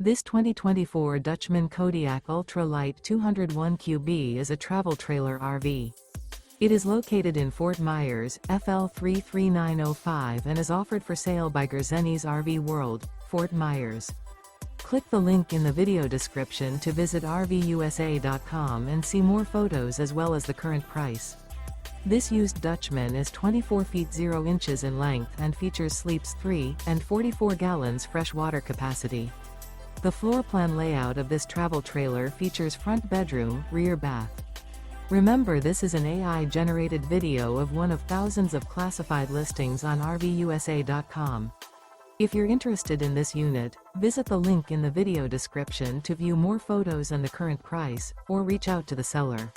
This 2024 Dutchmen Kodiak Ultra-Lite 201QB is a travel trailer RV. It is located in Fort Myers, FL 33905 and is offered for sale by Gerzeny's RV World, Fort Myers. Click the link in the video description to visit RVUSA.com and see more photos as well as the current price. This used Dutchman is 24 feet 0 inches in length and features sleeps 3 and 44 gallons fresh water capacity. The floor plan layout of this travel trailer features front bedroom, rear bath. Remember, this is an AI-generated video of one of thousands of classified listings on RVUSA.com. If you're interested in this unit, visit the link in the video description to view more photos and the current price, or reach out to the seller.